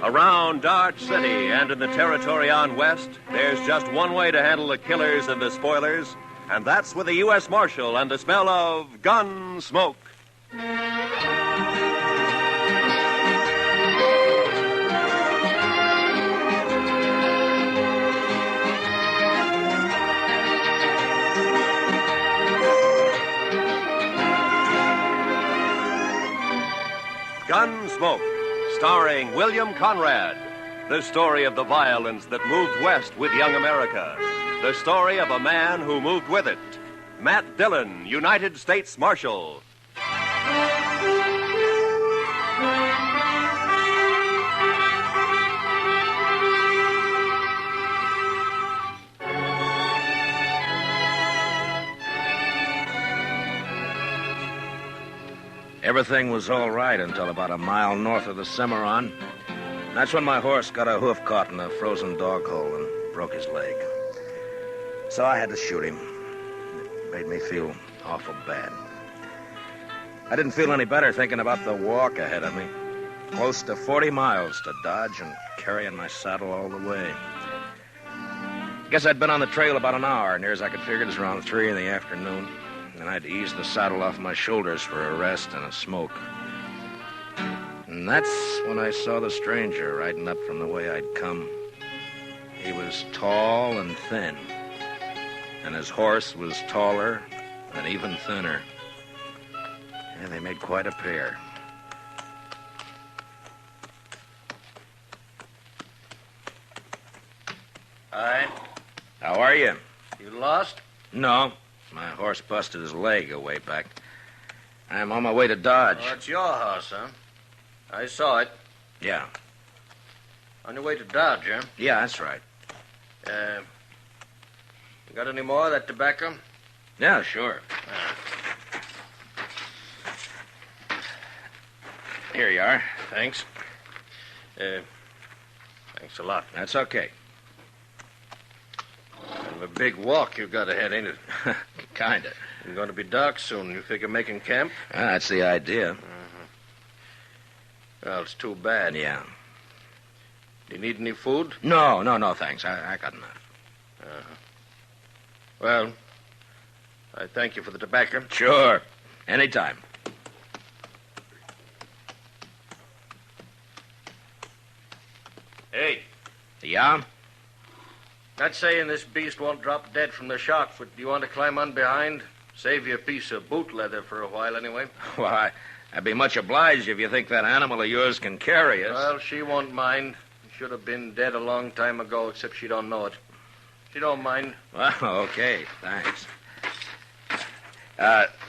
Around Dodge City and in the territory on west, there's just one way to handle the killers and the spoilers, and that's with a U.S. Marshal and the smell of Gunsmoke. Gunsmoke, starring William Conrad. The story of the violence that moved west with young America. The story of a man who moved with it. Matt Dillon, United States Marshal. Everything was all right until about a mile north of the Cimarron. That's when my horse got a hoof caught in a frozen dog hole and broke his leg. So I had to shoot him. It made me feel awful bad. I didn't feel any better thinking about the walk ahead of me. Close to 40 miles to Dodge and carrying my saddle all the way. Guess I'd been on the trail about an hour. Near as I could figure, it was around 3 in the afternoon. And I'd ease the saddle off my shoulders for a rest and a smoke. And that's when I saw the stranger riding up from the way I'd come. He was tall and thin, and his horse was taller and even thinner. And they made quite a pair. Hi. How are you? You lost? No. My horse busted his leg a way back. I'm on my way to Dodge. Oh, it's your house, huh? I saw it. Yeah. On your way to Dodge, huh? Yeah, that's right. You got any more of that tobacco? Yeah, sure. Here you are. Thanks. Thanks a lot. That's okay. Kind of a big walk you've got ahead, ain't it? Kinda. It's going to be dark soon. You figure making camp? That's the idea. Well, it's too bad. Yeah. Do you need any food? No, thanks. I got enough. Well, I thank you for the tobacco. Sure. Anytime. Hey. Yeah? Not saying this beast won't drop dead from the shock, but do you want to climb on behind? Save you a piece of boot leather for a while, anyway. Well, I'd be much obliged if you think that animal of yours can carry us. Well, she won't mind. She should have been dead a long time ago, except she don't know it. She don't mind. Well, okay. Thanks.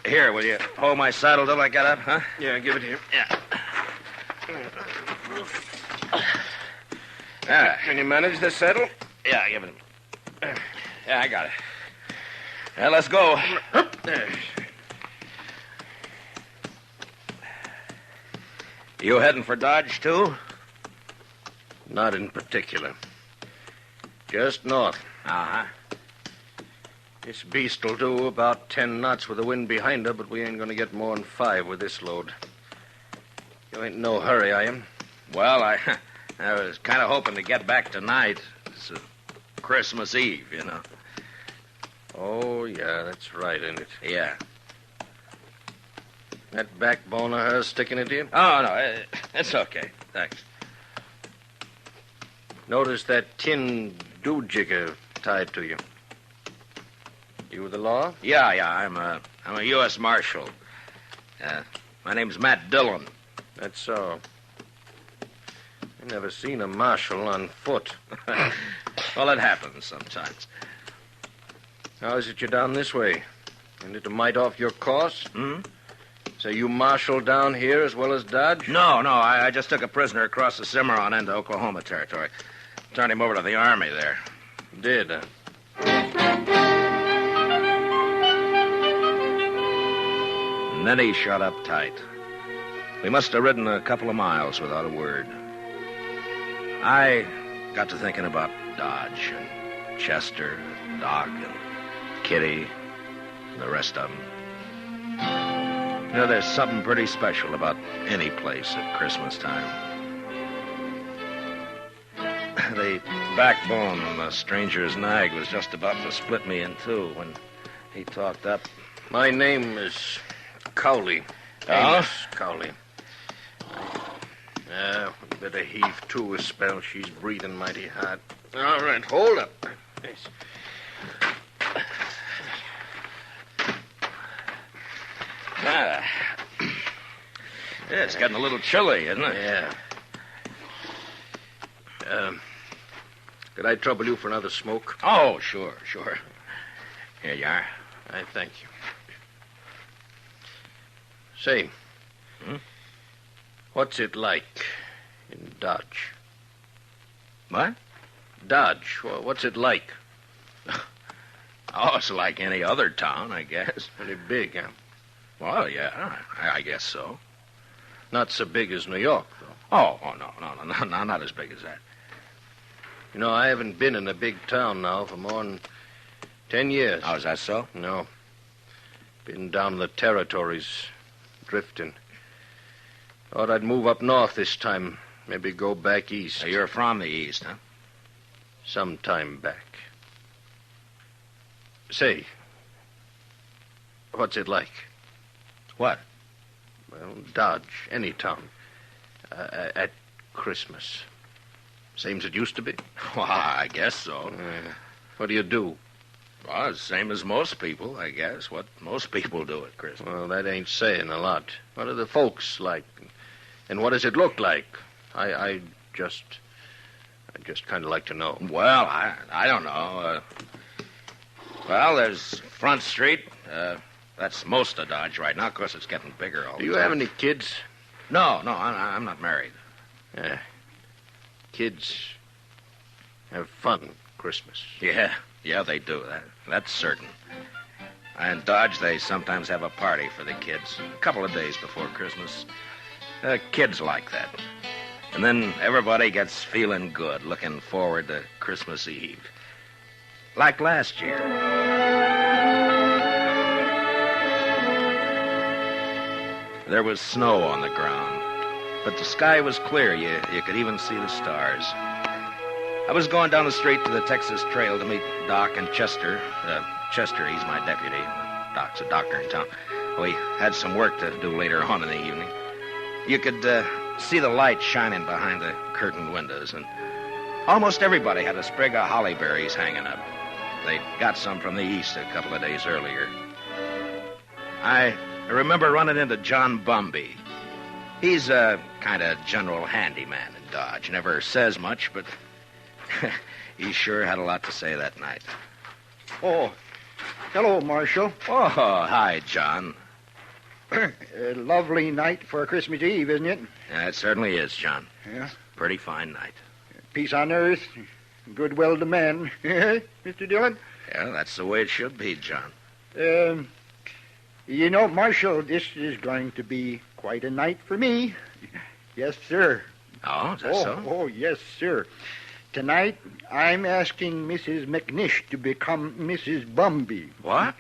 Here, will you hold my saddle till I get up, huh? Yeah, give it here. Yeah. All right. Can you manage the saddle? Yeah, give it to me. Yeah, I got it. Well, let's go. There. You heading for Dodge, too? Not in particular. Just north. Uh-huh. This beast'll do about 10 knots with the wind behind her, but we ain't gonna get more than 5 with this load. You ain't in no hurry, are you? Well, I was kind of hoping to get back tonight. It's Christmas Eve, you know. Oh, yeah, that's right, ain't it? Yeah. That backbone of hers sticking into you? Oh, no, it's okay. Thanks. Notice that tin do-jigger tied to you. You with the law? Yeah, I'm a U.S. Marshal. My name's Matt Dillon. That's so. I never seen a marshal on foot. Well, it happens sometimes. How is it you're down this way? Ain't it a mite off your course? Hmm? So you marshal down here as well as Dodge? No, I just took a prisoner across the Cimarron into Oklahoma territory. Turned him over to the Army there. Did, huh? And then he shut up tight. We must have ridden a couple of miles without a word. I got to thinking about Dodge and Chester, Doc, and Kitty, and the rest of them. You know, there's something pretty special about any place at Christmas time. the backbone on the stranger's nag was just about to split me in two when he talked up. My name is Cowley. Oh? Amos Cowley. We better heave to a spell. She's breathing mighty hard. All right, hold up. Yes. Ah. Yeah, it's getting a little chilly, isn't it? Yeah. Could I trouble you for another smoke? Oh, sure. Here you are. I thank you. Say, what's it like in Dodge? What? Dodge, what's it like? Oh, it's like any other town, I guess. Pretty big, huh? Well, yeah, I guess so. Not so big as New York, though. Oh, no, not as big as that. You know, I haven't been in a big town now for more than 10 years. Oh, is that so? No. Been down in the territories, drifting. Thought I'd move up north this time. Maybe go back east. So you're from the east, huh? Some time back. Say, what's it like? What? Well, Dodge, any town. At Christmas. Same as it used to be? Well, I guess so. What do you do? Well, it's the same as most people, I guess. What most people do at Christmas. Well, that ain't saying a lot. What are the folks like? And what does it look like? I just kind of like to know. Well, I don't know. Well, there's Front Street. That's most of Dodge right now. Of course, it's getting bigger all the time. Do you have any kids? No, I'm not married. Kids have fun Christmas. Yeah, they do. That's certain. And Dodge, they sometimes have a party for the kids a couple of days before Christmas. Kids like that. And then everybody gets feeling good, looking forward to Christmas Eve. Like last year. There was snow on the ground, but the sky was clear. You could even see the stars. I was going down the street to the Texas Trail to meet Doc and Chester. Chester, he's my deputy. Doc's a doctor in town. We had some work to do later on in the evening. You could see the light shining behind the curtained windows, and almost everybody had a sprig of holly berries hanging up. They'd got some from the east a couple of days earlier. I remember running into John Bumby. He's a kind of general handyman in Dodge. Never says much, but he sure had a lot to say that night. Oh, hello, Marshal. Oh, hi, John. A lovely night for Christmas Eve, isn't it? Yeah, it certainly is, John. Yeah. Pretty fine night. Peace on earth, goodwill to men. Mr. Dillon? Yeah, that's the way it should be, John. You know, Marshal, this is going to be quite a night for me. Yes, sir. Oh, is that so? Oh, yes, sir. Tonight, I'm asking Mrs. McNish to become Mrs. Bumby. What?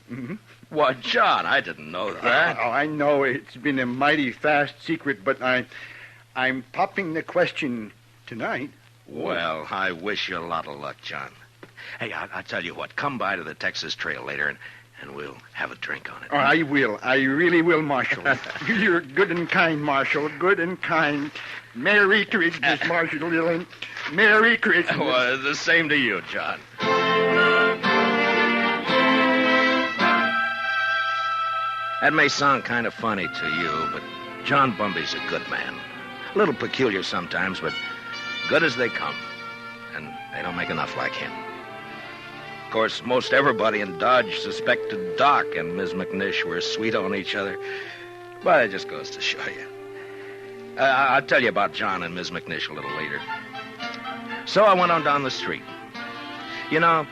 Mm-hmm. Well, John, I didn't know that. Oh, I know it's been a mighty fast secret, but I'm popping the question tonight. Well, I wish you a lot of luck, John. Hey, I'll tell you what. Come by to the Texas Trail later, and we'll have a drink on it. Oh, I will. I really will, Marshal. You're good and kind, Marshal. Good and kind. Merry Christmas, Marshal Dillon. Merry Christmas. Well, the same to you, John. That may sound kind of funny to you, but John Bumby's a good man. A little peculiar sometimes, but good as they come. And they don't make enough like him. Of course, most everybody in Dodge suspected Doc and Ms. McNish were sweet on each other. But it just goes to show you. I'll tell you about John and Ms. McNish a little later. So I went on down the street. You know,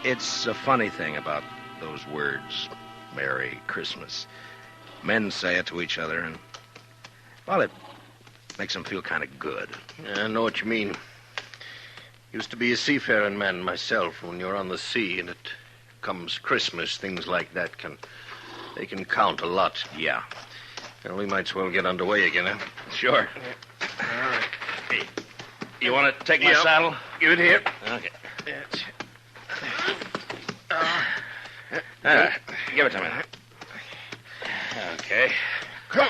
it's a funny thing about those words, Merry Christmas. Men say it to each other, and, well, it makes them feel kind of good. I know what you mean. Used to be a seafaring man myself. When you're on the sea and it comes Christmas, things like that can count a lot. Yeah. Well, we might as well get underway again, huh? Sure. All right. Hey. You want to take my Yep. saddle? Give it here. Okay. That's- Give it to me. Okay. Come.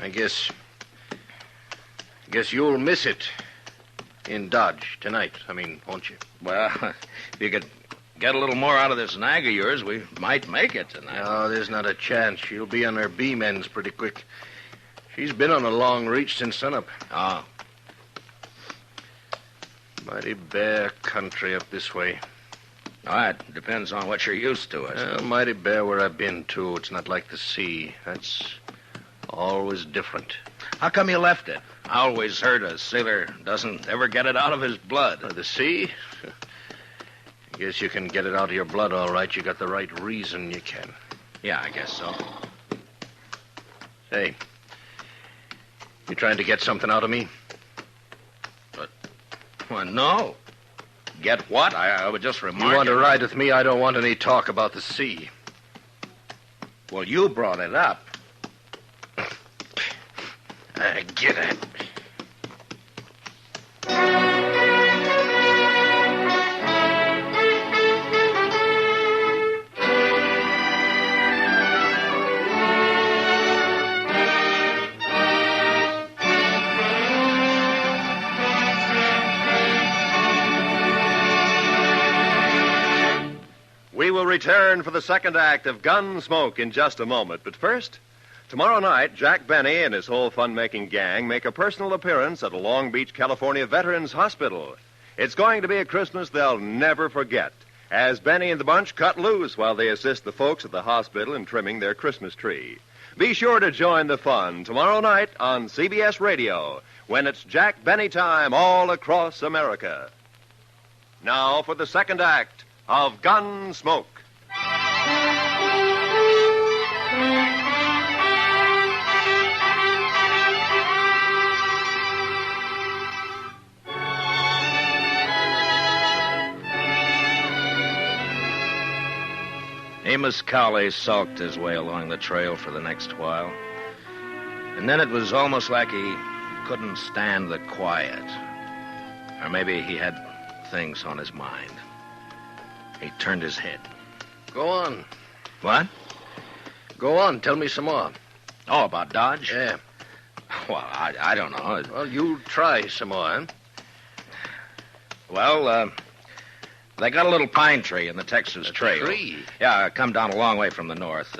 I guess you'll miss it in Dodge tonight. Won't you? Well, if you could get a little more out of this nag of yours, we might make it tonight. No, there's not a chance. She'll be on her beam ends pretty quick. She's been on a long reach since sunup. Oh. Mighty bare country up this way. Oh, it depends on what you're used to, I suppose. Well, mighty bare where I've been, too. It's not like the sea. That's always different. How come you left it? I always heard a sailor doesn't ever get it out of his blood. The sea? Guess you can get it out of your blood, all right. You got the right reason you can. Yeah, I guess so. Hey, you trying to get something out of me? Well, no. Get what? I would just remark. You want to ride with me? I don't want any talk about the sea. Well, you brought it up. Get it. We will return for the second act of Gunsmoke in just a moment. But first, tomorrow night, Jack Benny and his whole fun-making gang make a personal appearance at a Long Beach, California Veterans Hospital. It's going to be a Christmas they'll never forget, as Benny and the bunch cut loose while they assist the folks at the hospital in trimming their Christmas tree. Be sure to join the fun tomorrow night on CBS Radio, when it's Jack Benny time all across America. Now for the second act of Gunsmoke. Amos Cowley sulked his way along the trail for the next while. And then it was almost like he couldn't stand the quiet. Or maybe he had things on his mind. He turned his head. Go on. What? Go on. Tell me some more. Oh, about Dodge? Yeah. Well, I don't know. Well, you try some more, huh? Well, they got a little pine tree in the Texas Trail. Tree? Yeah, come down a long way from the north.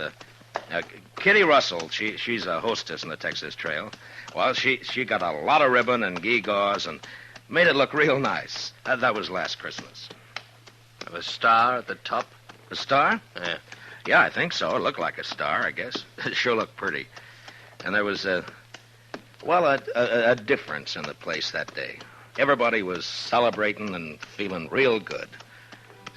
Kitty Russell, she's a hostess in the Texas Trail. Well, she got a lot of ribbon and gewgaws and made it look real nice. That was last Christmas. A star at the top? A star? Yeah. Yeah, I think so. It looked like a star, I guess. It sure looked pretty. And there was a difference in the place that day. Everybody was celebrating and feeling real good.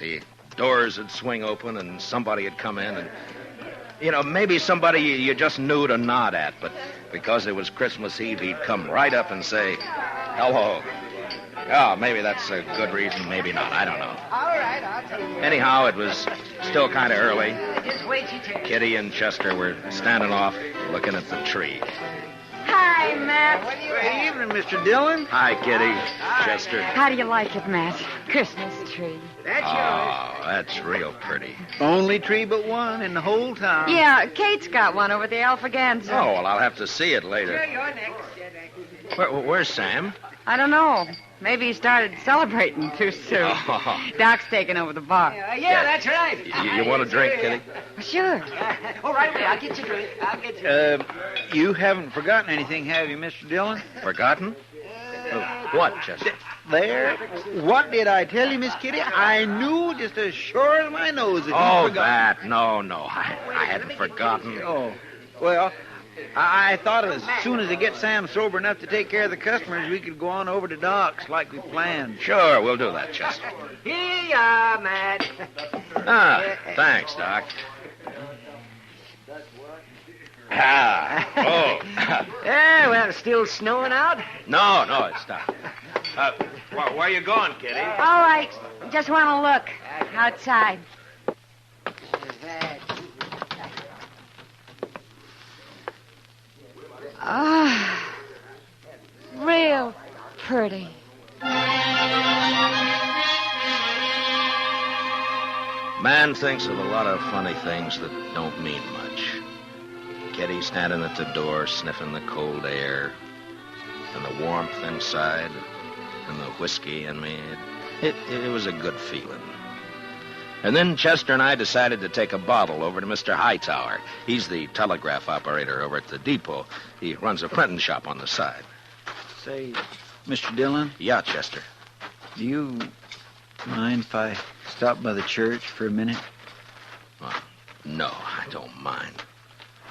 The doors would swing open and somebody would come in and, maybe somebody you just knew to nod at, but because it was Christmas Eve, he'd come right up and say, hello. Oh, maybe that's a good reason, maybe not. I don't know. All right, I'll tell you. Anyhow, it was still kind of early. Just wait your turn. Kitty and Chester were standing off looking at the tree. Hi, Matt. Good evening, Mr. Dillon. Hi, Kitty. Chester. How do you like it, Matt? Christmas tree. That's Oh, that's real pretty. Only tree but one in the whole town. Yeah, Kate's got one over the Alfaganza. Oh, well, I'll have to see it later. yours. You're next. Where's Sam? I don't know. Maybe he started celebrating too soon. Oh. Doc's taking over the bar. Yeah, that's right. You want a drink, Kitty? Sure. Oh, right away. I'll get you a drink. I'll get you. You haven't forgotten anything, have you, Mr. Dillon? Forgotten? What, Chester? There. What did I tell you, Miss Kitty? I knew just as sure as my nose that Oh, you'd forgotten. that. No. I hadn't forgotten. Oh, well, I thought as soon as they get Sam sober enough to take care of the customers, we could go on over to Doc's like we planned. Sure, we'll do that, Chester. Here you are, Matt. Thanks, Doc. Oh. Yeah, well, it's still snowing out. No, it's not. Where are you going, Kitty? All right. Just want to look outside. Ah, real pretty. Man thinks of a lot of funny things that don't mean much. Kitty standing at the door, sniffing the cold air, and the warmth inside, and the whiskey in me. It was a good feeling. And then Chester and I decided to take a bottle over to Mr. Hightower. He's the telegraph operator over at the depot. He runs a printing shop on the side. Say, Mr. Dillon? Yeah, Chester. Do you mind if I stop by the church for a minute? No, I don't mind.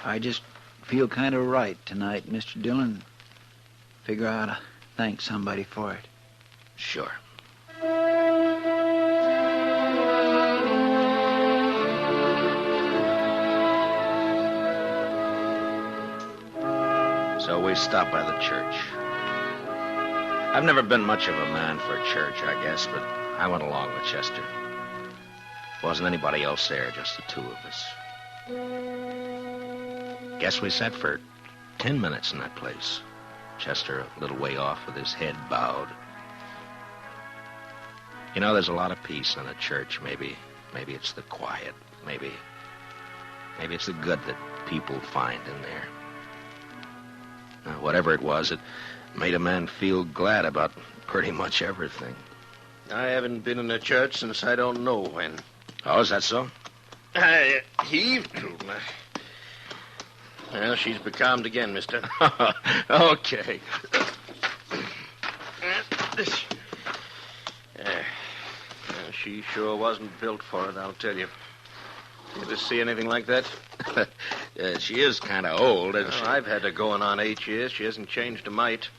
I just feel kind of right tonight, Mr. Dillon. Figure I ought to thank somebody for it. Sure. So we stopped by the church. I've never been much of a man for church, I guess, but I went along with Chester. Wasn't anybody else there, just the two of us. Guess we sat for 10 minutes in that place. Chester a little way off with his head bowed. You know, there's a lot of peace in a church. Maybe it's the quiet. Maybe it's the good that people find in there. Whatever it was, it made a man feel glad about pretty much everything. I haven't been in a church since I don't know when. Oh, is that so? I heaved to. Well, she's becalmed again, mister. Okay. She sure wasn't built for it, I'll tell you. You ever see anything like that? She is kind of old, isn't she? I've had her going on 8 years. She hasn't changed a mite.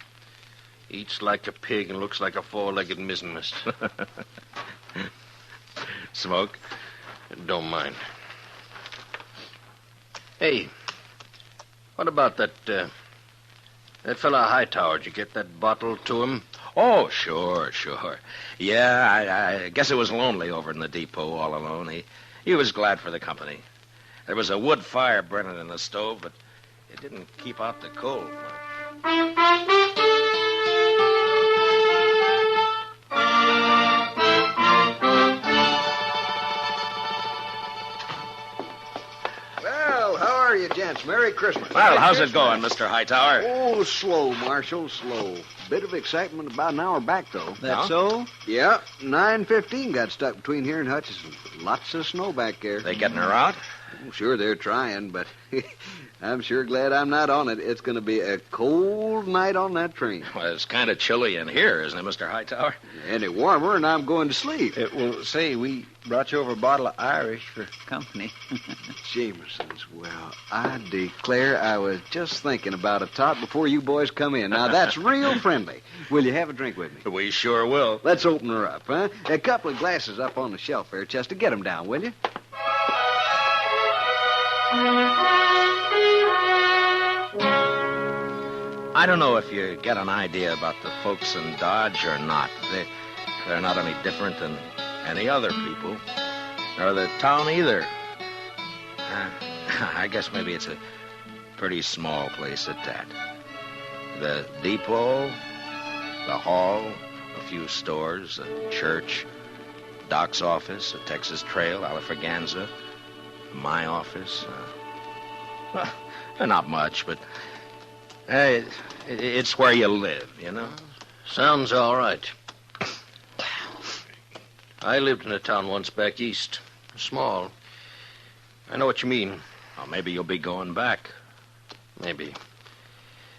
Eats like a pig and looks like a four-legged mizzenmast. Smoke? Don't mind. Hey, what about that fella Hightower? Did you get that bottle to him? Oh, sure. Yeah, I guess it was lonely over in the depot all alone. He was glad for the company. There was a wood fire burning in the stove, but it didn't keep out the cold much. Well, how are you, gents? Merry Christmas. Well, how's it going, Mr. Hightower? Oh, slow, Marshal, slow. Bit of excitement about an hour back, though. That so? Yeah, 9:15 got stuck between here and Hutchinson. Lots of snow back there. They getting her out? Oh, sure, they're trying, but I'm sure glad I'm not on it. It's going to be a cold night on that train. Well, it's kind of chilly in here, isn't it, Mr. Hightower? Any warmer, and I'm going to sleep. Well, say, we brought you over a bottle of Irish for company. Jameson's. Well, I declare I was just thinking about a tot before you boys come in. Now, that's real friendly. Will you have a drink with me? We sure will. Let's open her up, huh? A couple of glasses up on the shelf there, Chester. Get them down, will you? I don't know if you get an idea about the folks in Dodge or not. They're not any different than any other people, nor the town either. I guess maybe it's a pretty small place at that. The depot, the hall, a few stores, a church, Doc's office, a Texas Trail, Alafraganza, my office. Well, not much, but it's where you live, you know? Sounds all right. I lived in a town once back east. Small. I know what you mean. Well, maybe you'll be going back. Maybe.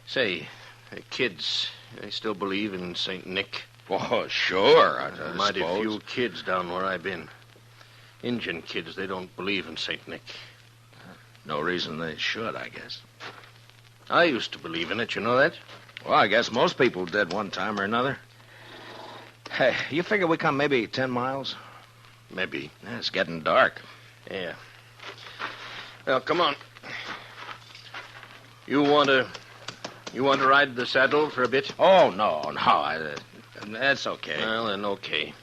Say, the kids, they still believe in St. Nick? Oh, sure, I Mighty suppose. few kids down where I've been. Indian kids, they don't believe in St. Nick. No reason they should, I guess. I used to believe in it, you know that? Well, I guess most people did one time or another. Hey, you figure we come maybe 10 miles? Maybe. Yeah, it's getting dark. Yeah. Well, come on. You want to ride the saddle for a bit? Oh, no. That's okay. Well, then, okay.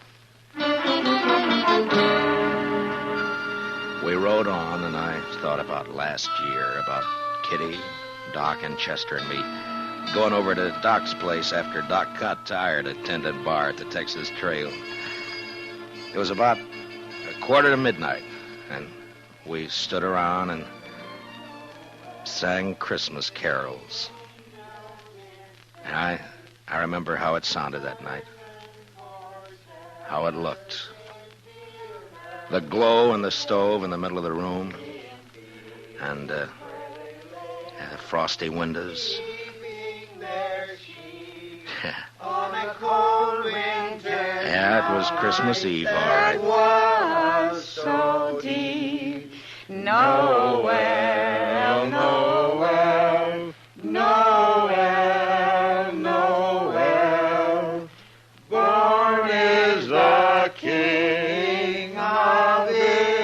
We rode on, and I thought about last year, about Kitty, Doc, and Chester, and me going over to Doc's place after Doc got tired at Tendon Bar at the Texas Trail. It was about 1:45, and we stood around and sang Christmas carols. And I remember how it sounded that night, how it looked. The glow in the stove in the middle of the room, and the frosty windows. Yeah, it was Christmas Eve, all right. Was so deep, Noel, Noel, Noel, Noel, born is the King of Israel.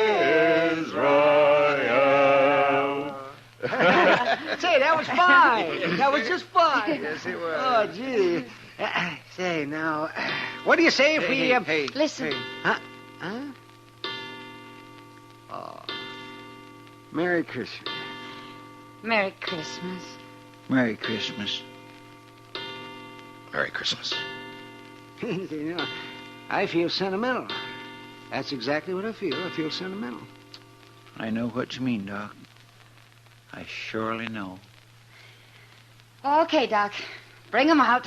Say, that was fine. That was just fine. Yes, it was. Oh, gee. Say, now, what do you say if we... Listen. Huh? Oh. Merry Christmas. Merry Christmas. Merry Christmas. Merry Christmas. You know, I feel sentimental. That's exactly what I feel. I feel sentimental. I know what you mean, Doc. I surely know. Okay, Doc. Bring 'em out.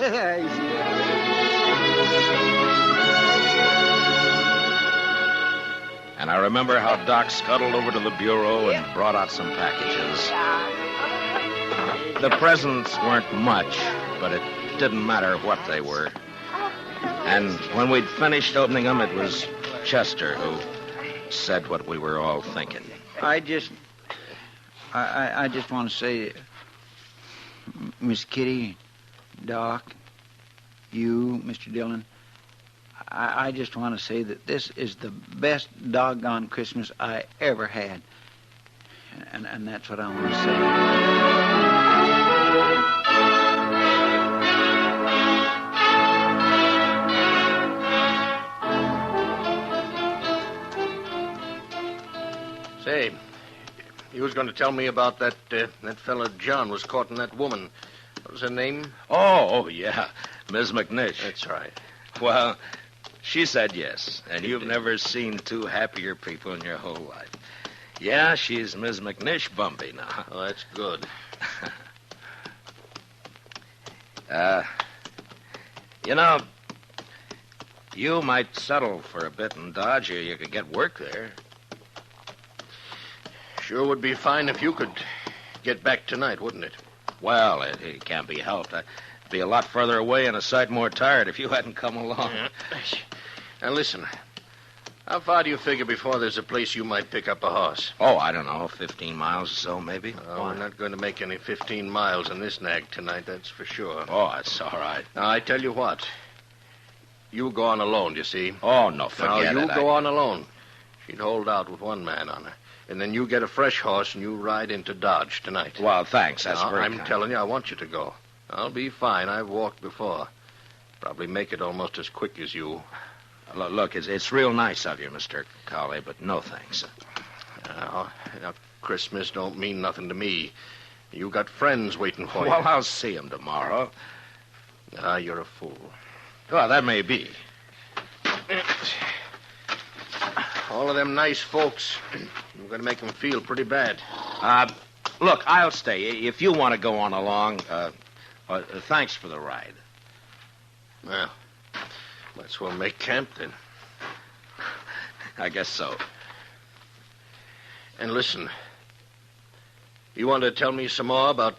And I remember how Doc scuttled over to the bureau and brought out some packages. The presents weren't much, but it didn't matter what they were. And when we'd finished opening them, it was Chester who said what we were all thinking. I just want to say, Miss Kitty, Doc, you, Mr. Dillon, I just want to say that this is the best doggone Christmas I ever had. And that's what I want to say. Say, you was going to tell me about that fella John was courting that woman. What was her name? Oh, yeah, Ms. McNish. That's right. Well, she said yes, and you've never seen two happier people in your whole life. Yeah, she's Ms. McNish Bumby now. Oh, that's good. You know, you might settle for a bit in Dodge, or you could get work there. Sure would be fine if you could get back tonight, wouldn't it? Well, it can't be helped. I'd be a lot further away and a sight more tired if you hadn't come along. Yeah. Now, listen. How far do you figure before there's a place you might pick up a horse? Oh, I don't know, 15 miles or so, maybe. We're not going to make any 15 miles in this nag tonight, that's for sure. Oh, that's all right. Now, I tell you what. You go on alone, you see. Oh, no, forget now, it. you go on alone. She'd hold out with one man on her. And then you get a fresh horse and you ride into Dodge tonight. Well, thanks. That's now, very I'm kind. telling you, I want you to go. I'll be fine. I've walked before. Probably make it almost as quick as you. Look, it's real nice of you, Mr. Colley, but no thanks. Now, Christmas don't mean nothing to me. You got friends waiting for you. Well, I'll see him tomorrow. You're a fool. Well, that may be. All of them nice folks. You're going to make them feel pretty bad. Look, I'll stay. If you want to go on along, thanks for the ride. Well, might as well make camp then. I guess so. And listen, you want to tell me some more about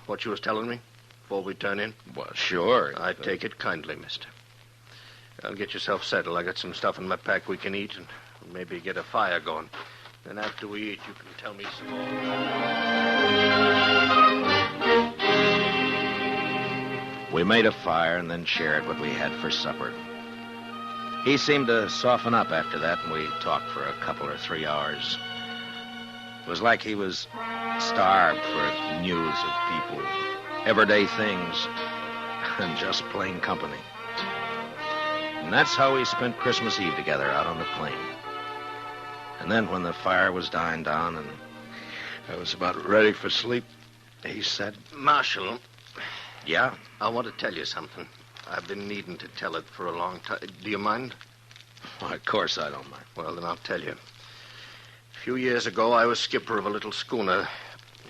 what you was telling me before we turn in? Well, sure. I take it kindly, mister. I'll get yourself settled. I got some stuff in my pack we can eat and maybe get a fire going. Then after we eat, you can tell me some more. We made a fire and then shared what we had for supper. He seemed to soften up after that, and we talked for a couple or 3 hours. It was like he was starved for news of people, everyday things, and just plain company. And that's how we spent Christmas Eve together out on the plain. And then when the fire was dying down and I was about ready for sleep, he said, Marshal, Yeah? I want to tell you something. I've been needing to tell it for a long time. Do you mind? Well, of course I don't mind. Well, then I'll tell you. A few years ago, I was skipper of a little schooner.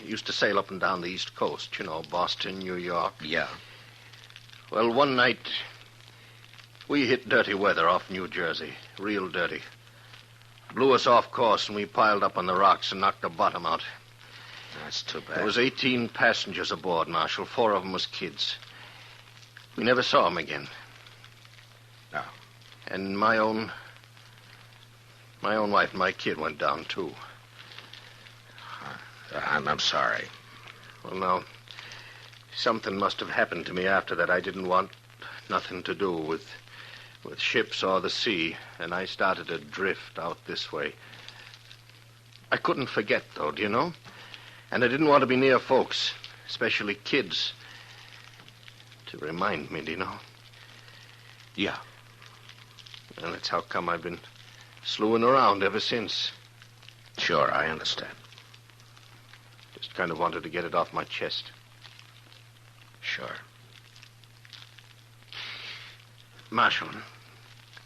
Used to sail up and down the East Coast, you know, Boston, New York. Yeah. Well, one night, we hit dirty weather off New Jersey. Real dirty. Blew us off course, and we piled up on the rocks and knocked the bottom out. That's too bad. There was 18 passengers aboard, Marshal. 4 of them was kids. We never saw them again. No. And my own wife and my kid went down, too. I'm sorry. Well, now, something must have happened to me after that. I didn't want nothing to do with ships or the sea, and I started to drift out this way. I couldn't forget, though, do you know? And I didn't want to be near folks, especially kids, to remind me, do you know? Yeah. And that's how come I've been slewing around ever since. Sure, I understand. Just kind of wanted to get it off my chest. Sure. Marshal,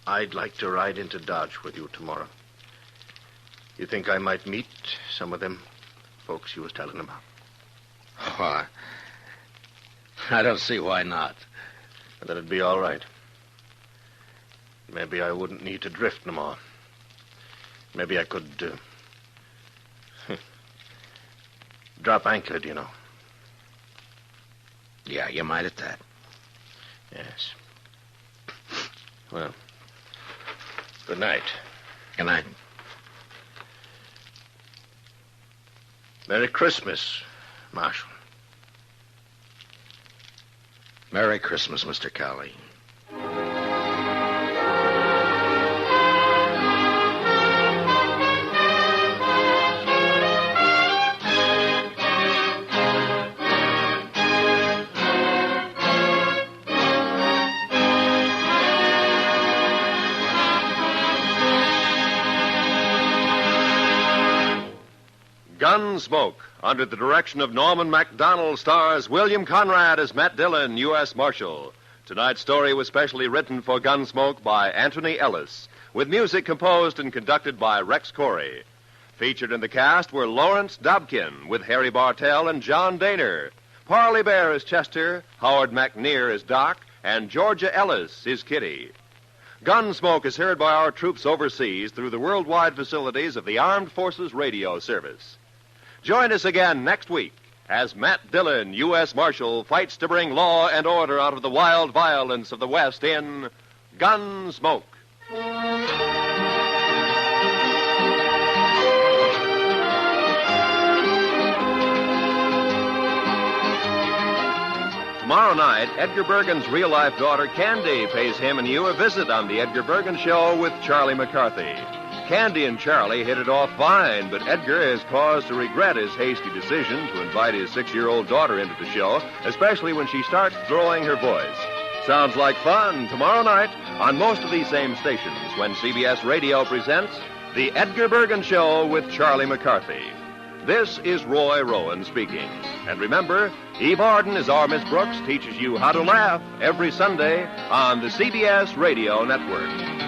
I'd like to ride into Dodge with you tomorrow. You think I might meet some of them folks you was telling about? Oh, I don't see why not. That'd be all right. Maybe I wouldn't need to drift no more. Maybe I could, drop anchor, do you know? Yeah, you might at that. Yes. Well, good night. Good night. Merry Christmas, Marshal. Merry Christmas, Mr. Cowley. Gunsmoke, under the direction of Norman MacDonald, stars William Conrad as Matt Dillon, U.S. Marshal. Tonight's story was specially written for Gunsmoke by Anthony Ellis, with music composed and conducted by Rex Corey. Featured in the cast were Lawrence Dobkin, with Harry Bartell and John Daner, Parley Bear as Chester, Howard McNear as Doc, and Georgia Ellis is Kitty. Gunsmoke is heard by our troops overseas through the worldwide facilities of the Armed Forces Radio Service. Join us again next week as Matt Dillon, U.S. Marshal, fights to bring law and order out of the wild violence of the West in Gunsmoke. Tomorrow night, Edgar Bergen's real-life daughter, Candy, pays him and you a visit on The Edgar Bergen Show with Charlie McCarthy. Candy and Charlie hit it off fine, but Edgar has cause to regret his hasty decision to invite his 6-year-old daughter into the show, especially when she starts throwing her voice. Sounds like fun tomorrow night on most of these same stations when CBS Radio presents The Edgar Bergen Show with Charlie McCarthy. This is Roy Rowan speaking. And remember, Eve Arden, as our Miss Brooks, teaches you how to laugh every Sunday on the CBS Radio Network.